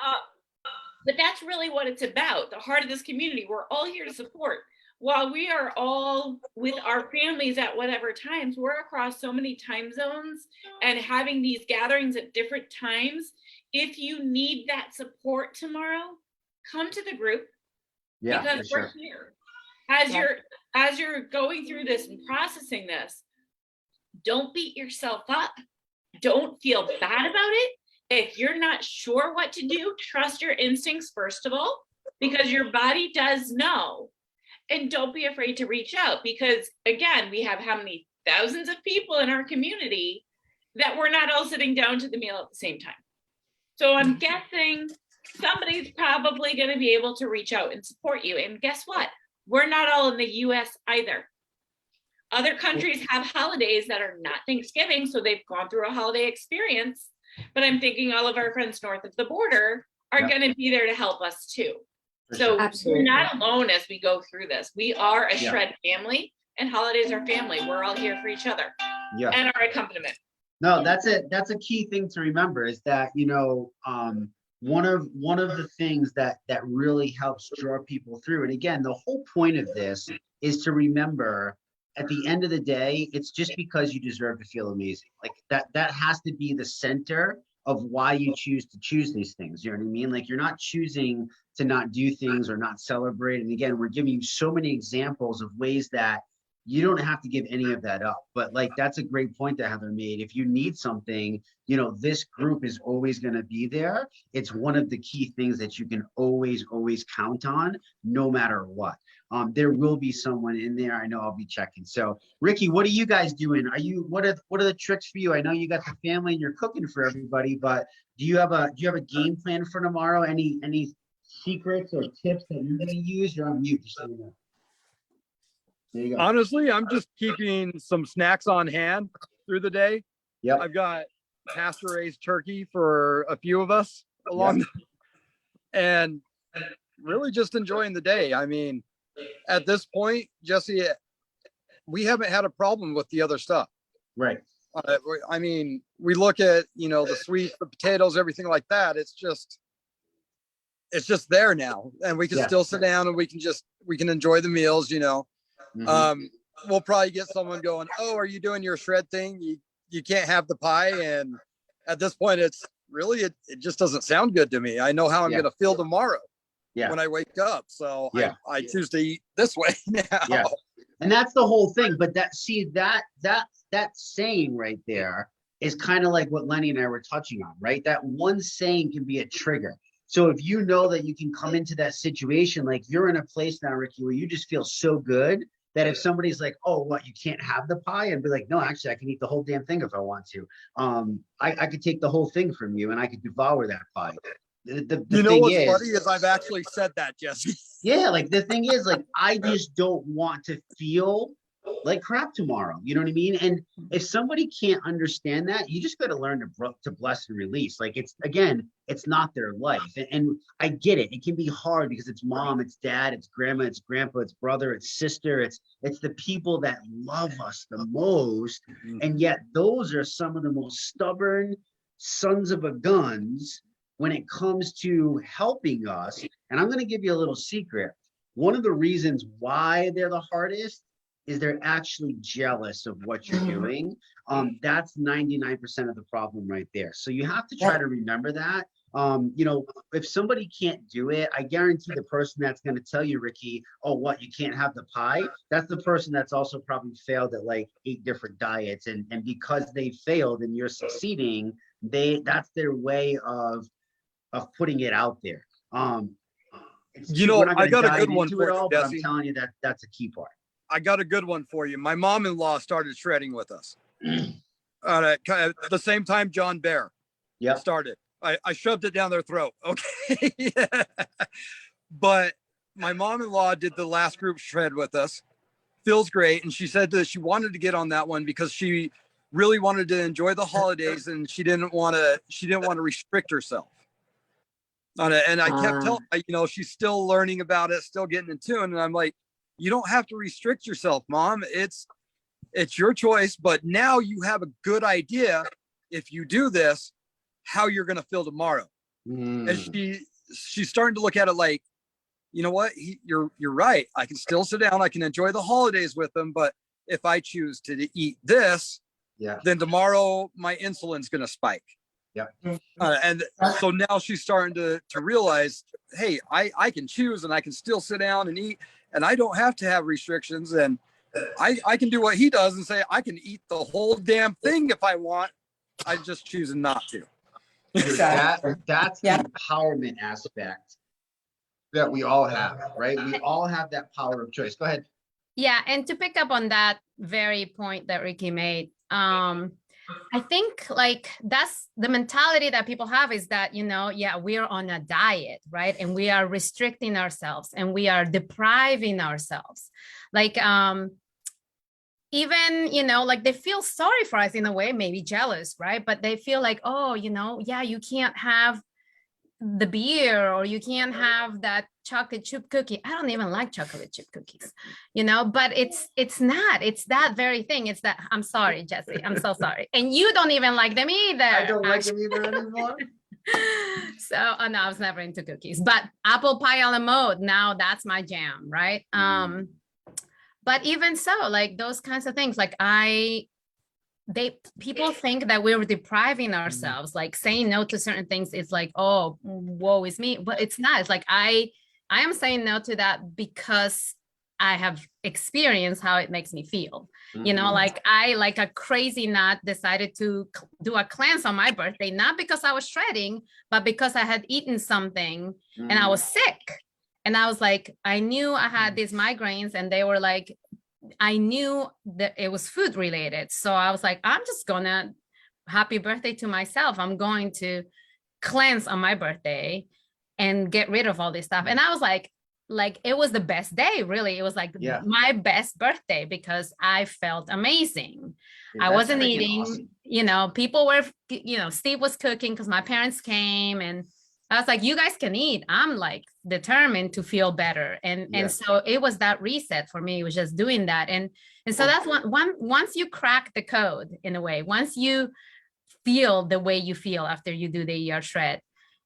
But that's really what it's about. The heart of this community. We're all here to support. While we are all with our families at whatever times, we're across so many time zones and having these gatherings at different times. If you need that support tomorrow, come to the group.
Yeah,
because
for
we're
sure.
here. As you're going through this and processing this, don't beat yourself up. Don't feel bad about it. If you're not sure what to do, trust your instincts first of all, because your body does know. And don't be afraid to reach out, because again, we have how many thousands of people in our community that we're not all sitting down to the meal at the same time. So I'm guessing somebody's probably going to be able to reach out and support you. And guess what? We're not all in the US either. Other countries have holidays that are not Thanksgiving, so they've gone through a holiday experience. But I'm thinking all of our friends north of the border are going to be there to help us too. So
Absolutely.
we're not alone as we go through this. We are a Shred family, and holidays are family. We're all here for each other.
Yeah.
And our accompaniment.
No, that's it. That's a key thing to remember, is that, you know, one of the things that really helps draw people through. And again, the whole point of this is to remember, at the end of the day, it's just because you deserve to feel amazing. Like that has to be the center of why you choose these things. You know what I mean? Like, you're not choosing to not do things or not celebrate. And again, we're giving you so many examples of ways that you don't have to give any of that up. But like, that's a great point that Heather made. If you need something, you know, this group is always going to be there. It's one of the key things that you can always count on, no matter what. There will be someone in there. I know I'll be checking. So Ricky, what are you guys doing? What are the tricks for you? I know you got the family and you're cooking for everybody, but do you have a game plan for tomorrow? Any secrets or tips that you're going to use? You're on mute, just so you know. There you go.
Honestly, I'm just keeping some snacks on hand through the day.
Yep.
I've got pasture raised turkey for a few of us along and really just enjoying the day. I mean, at this point, Jesse, we haven't had a problem with the other stuff.
Right.
I mean, we look at, you know, the sweet, the potatoes, everything like that. It's just there now, and we can still sit down and we can enjoy the meals, you know. Mm-hmm. We'll probably get someone going, oh, are you doing your shred thing? You can't have the pie. And at this point, it's really, it just doesn't sound good to me. I know how I'm going to feel tomorrow when I wake up. So I choose to eat this way now.
Yeah. And that's the whole thing. But that saying right there is kind of like what Lenny and I were touching on, right? That one saying can be a trigger. So if you know that you can come into that situation, like you're in a place now, Ricky, where you just feel so good that if somebody's like, oh, what, you can't have the pie? And be like, no, actually, I can eat the whole damn thing if I want to. I could take the whole thing from you and I could devour that pie. The
You know
thing
what's
is,
funny is I've actually said that, Jesse.
yeah, like the thing is, like, I just don't want to feel like crap tomorrow. You know what I mean? And if somebody can't understand that, you just got to learn to bless and release. Like, it's, again, it's not their life. And I get it. It can be hard because it's mom, it's dad, it's grandma, it's grandpa, it's brother, it's sister. It's the people that love us the most. And yet those are some of the most stubborn sons of a guns when it comes to helping us. And I'm going to give you a little secret. One of the reasons why they're the hardest is they're actually jealous of what you're doing. That's 99% of the problem right there. So you have to try to remember that. You know, if somebody can't do it, I guarantee the person that's going to tell you, Ricky, oh, what, you can't have the pie? That's the person that's also probably failed at like 8 different diets. And because they failed and you're succeeding, that's their way of putting it out there.
You know, I got a good one
for
for
it
you,
all, but I'm
Jesse.
telling you that's a key part.
I got a good one for you. My mom-in-law started shredding with us. At the same time John Bear started. I shoved it down their throat. Okay. But my mom-in-law did the last group shred with us. Feels great. And she said that she wanted to get on that one because she really wanted to enjoy the holidays and she didn't want to restrict herself. And I kept telling her, you know, she's still learning about it, still getting in tune. And I'm like, you don't have to restrict yourself, Mom. It's your choice. But now you have a good idea, if you do this, how you're going to feel tomorrow. And she's starting to look at it like, you know what? You're right. I can still sit down. I can enjoy the holidays with them. But if I choose to eat this, then tomorrow my insulin's going to spike. And so now she's starting to realize, hey, I can choose and I can still sit down and eat and I don't have to have restrictions. And I can do what he does and say, I can eat the whole damn thing if I want. I just choose not to.
That's the empowerment aspect that we all have, right? We all have that power of choice. Go ahead.
Yeah, and to pick up on that very point that Ricky made, I think like that's the mentality that people have is that, you know, we're on a diet, right? And we are restricting ourselves and we are depriving ourselves. Like, even, you know, like they feel sorry for us in a way, maybe jealous, right? But they feel like, oh, you know, you can't have the beer or you can't have that chocolate chip cookie. I don't even like chocolate chip cookies, you know, but it's that very thing. It's that, I'm sorry, Jesse, I'm so sorry. And you don't even like them either.
I don't like them either anymore.
So, no, I was never into cookies, but apple pie a la mode, now that's my jam, right? But even so, like those kinds of things, like people think that we're depriving ourselves, like saying no to certain things is like, oh, woe is me. But it's not. It's like I am saying no to that because I have experienced how it makes me feel. You know, like I, like a crazy nut, decided to do a cleanse on my birthday, not because I was shredding, but because I had eaten something and I was sick. And I was like, I knew I had these migraines and they were like, I knew that it was food related. So I was like, I'm just gonna, happy birthday to myself. I'm going to cleanse on my birthday and get rid of all this stuff. And I was like it was the best day, really. It was like my best birthday because I felt amazing. I wasn't eating, awesome. You know, people were, you know, Steve was cooking because my parents came and I was like, you guys can eat. I'm like determined to feel better. And so it was that reset for me. It was just doing that. And so that's once you crack the code in a way, once you feel the way you feel after you do the ER shred,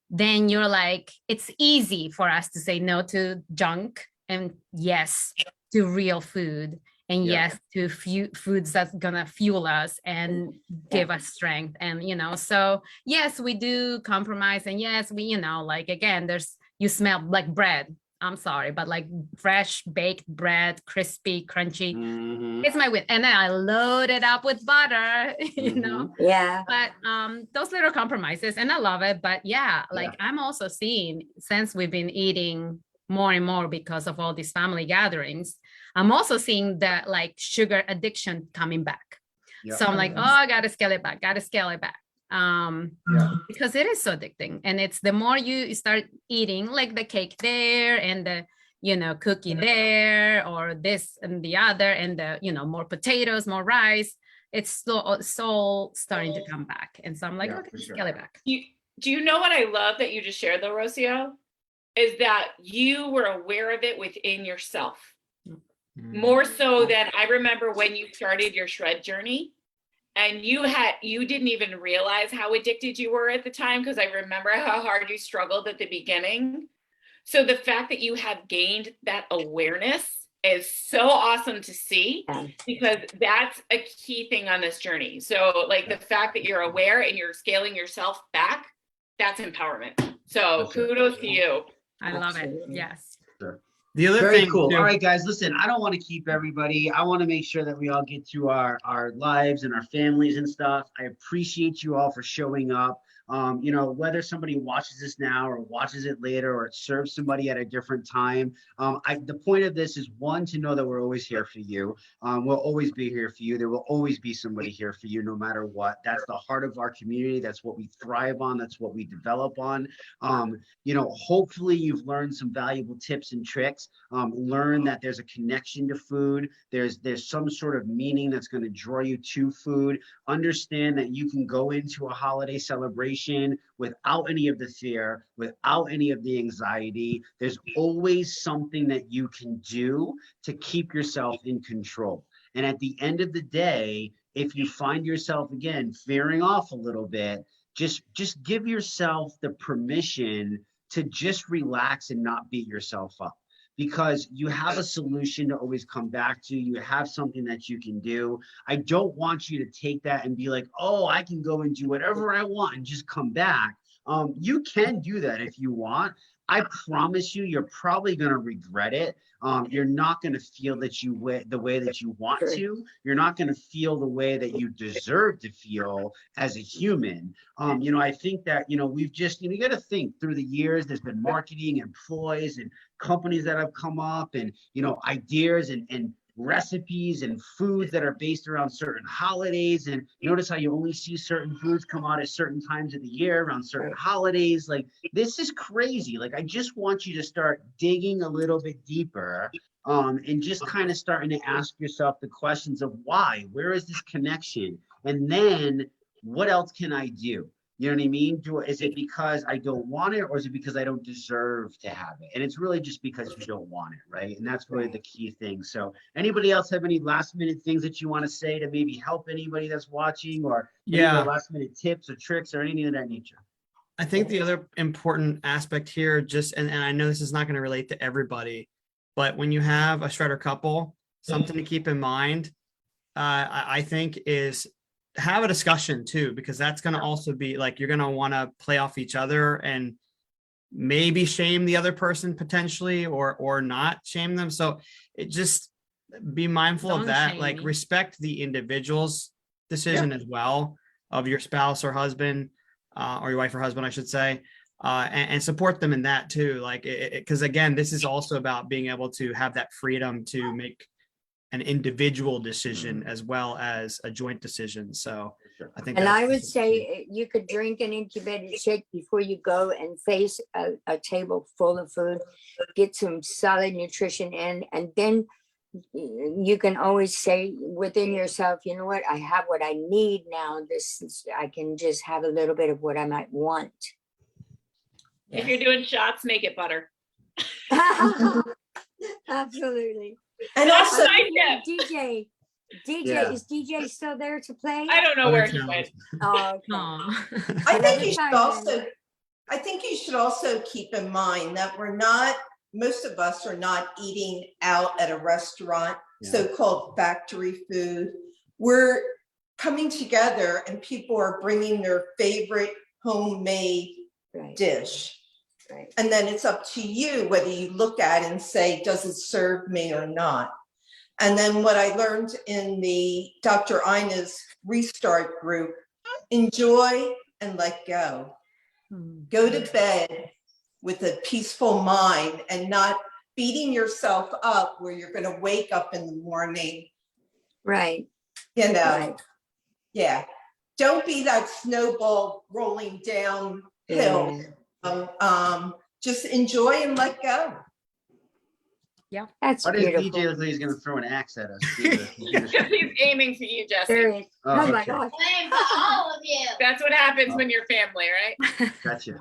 then you're like, it's easy for us to say no to junk and yes to real food. And yes, to foods that's gonna fuel us and give us strength. And, you know, so yes, we do compromise. And yes, we, you know, like, again, you smell like bread. I'm sorry, but like fresh baked bread, crispy, crunchy.
Mhm.
It's my win. And then I load it up with butter, you know.
Yeah.
But those little compromises, and I love it. But yeah, like
Yeah.
I'm also seeing, since we've been eating more and more because of all these family gatherings, I'm also seeing that like sugar addiction coming back.
Yeah.
So I'm like, oh, I gotta scale it back, gotta scale it back. Because it is so addicting. And it's the more you start eating like the cake there and the, you know, cookie there, or this and the other, and the, you know, more potatoes, more rice, it's so starting to come back. And so I'm like,
Yeah,
okay,
for sure.
scale it back.
Do you know what I love that you just shared though, Rocio? Is that you were aware of it within yourself. More so than I remember when you started your shred journey. And you didn't even realize how addicted you were at the time, because I remember how hard you struggled at the beginning. So the fact that you have gained that awareness is so awesome to see, because that's a key thing on this journey. So like the fact that you're aware and you're scaling yourself back, that's empowerment. So kudos to you.
I love it. Yes.
Sure.
The other
Very
thing
cool.
too-
All right, guys, listen, I don't want to keep everybody. I want to make sure that we all get to our lives and our families and stuff. I appreciate you all for showing up. You know, whether somebody watches this now or watches it later, or it serves somebody at a different time. The point of this is, one, to know that we're always here for you. We'll always be here for you. There will always be somebody here for you, no matter what. That's the heart of our community. That's what we thrive on. That's what we develop on. You know, hopefully you've learned some valuable tips and tricks. Learn that there's a connection to food. There's some sort of meaning that's going to draw you to food. Understand that you can go into a holiday celebration without any of the fear, without any of the anxiety. There's always something that you can do to keep yourself in control. And at the end of the day, if you find yourself again veering off a little bit, just give yourself the permission to just relax and not beat yourself up, because you have a solution to always come back to. You have something that you can do. I don't want you to take that and be like, oh, I can go and do whatever I want and just come back. You can do that if you want. I promise you, you're probably going to regret it. You're not going to feel that the way that you want to. You're not going to feel the way that you deserve to feel as a human. You know, I think that, you know, we've just, you got to think through the years, there's been marketing and ploys and companies that have come up, and, you know, ideas and recipes and foods that are based around certain holidays. And notice how you only see certain foods come out at certain times of the year around certain holidays. Like, this is crazy. Like, I just want you to start digging a little bit deeper, and just kind of starting to ask yourself the questions of why, where is this connection? And then what else can I do? You know what I mean? Is it because I don't want it, or is it because I don't deserve to have it? And it's really just because you don't want it, right? And that's really the key thing. So anybody else have any last minute things that you want to say to maybe help anybody that's watching, or last minute tips or tricks or anything of that nature?
I think the other important aspect here, and I know this is not going to relate to everybody, but when you have a shredder couple, something to keep in mind, I think, is have a discussion too, because that's going to also be like, you're going to want to play off each other and maybe shame the other person potentially, or not shame them. So it just be mindful of that, like respect the individual's decision as well, of your spouse or husband, or your wife or husband, I should say, and support them in that too. Like, because again, this is also about being able to have that freedom to make an individual decision as well as a joint decision. So I think,
and I would say you could drink an incubated shake before you go and face a table full of food, get some solid nutrition in, and then you can always say within yourself, you know what, I have what I need now. I can just have a little bit of what I might want.
If you're doing shots, make it butter.
Absolutely.
And also,
DJ, is DJ still there to play?
I don't know where he went.
Oh,
okay.
I think you should also keep in mind that most of us are not eating out at a restaurant, so-called factory food. We're coming together and people are bringing their favorite homemade dish.
Right.
And then it's up to you whether you look at it and say, does it serve me or not? And then what I learned in the Dr. Ina's Restart group, enjoy and let go. Go to bed with a peaceful mind and not beating yourself up where you're going to wake up in the morning,
Right.
you know.
Right.
Yeah. Don't be that snowball rolling downhill.
Yeah.
Just enjoy and let go.
That's
Why does
beautiful.
DJ look like he's gonna throw an axe at us?
Because he's aiming for you, Jesse.
There is.
Oh,
Oh my
okay.
gosh.
all of you.
That's what happens when you're family, right?
Gotcha.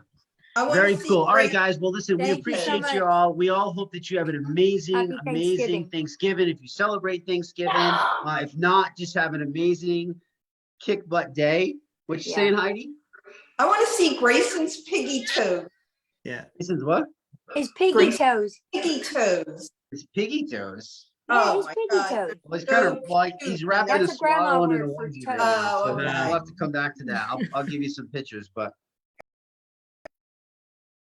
I wanna
Very
see
cool. All right,
great-
guys. Well, listen, we
Thank you so
appreciate
much.
you all. We all hope that you have an amazing,
Happy
amazing Thanksgiving. If you celebrate Thanksgiving, if not, just have an amazing kick butt day. What you
Yeah.
saying, Heidi?
I want to see Grayson's piggy toes.
Yeah.
This is what?
His piggy
Great.
toes.
Piggy toes.
It's piggy toes.
Yeah,
Oh
his
my
piggy
God.
toes.
Well, he's kind of
So
like he's
cute.
wrapped in a
That's a grandma
swaddle and in a
word for
onesie
toes.
right now, so
Oh,
we'll
okay.
have to come back to that. I'll give you some pictures, but